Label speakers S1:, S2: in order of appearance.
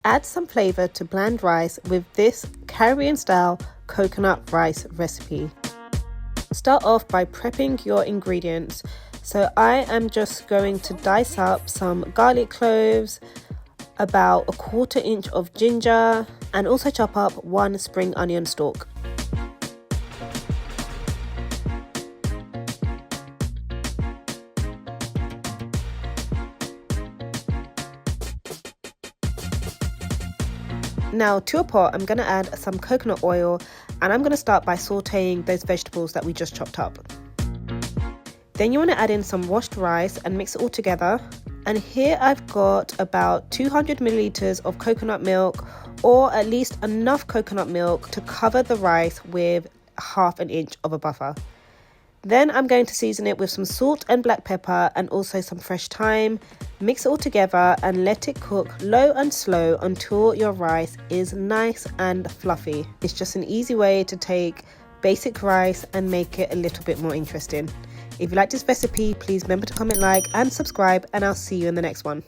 S1: Add some flavor to bland rice with this Caribbean style coconut rice recipe. Start off by prepping your ingredients. So I am just going to dice up some garlic cloves, about a 1/4 inch of ginger, and also chop up 1 spring onion stalk. Now to a pot, I'm going to add some coconut oil, and I'm going to start by sauteing those vegetables that we just chopped up. Then you want to add in some washed rice and mix it all together. And here I've got about 200 milliliters of coconut milk, or at least enough coconut milk to cover the rice with 1/2 inch of a buffer. Then I'm going to season it with some salt and black pepper and also some fresh thyme. Mix it all together and let it cook low and slow until your rice is nice and fluffy. It's just an easy way to take basic rice and make it a little bit more interesting. If you like this recipe, please remember to comment, like and subscribe, and I'll see you in the next one.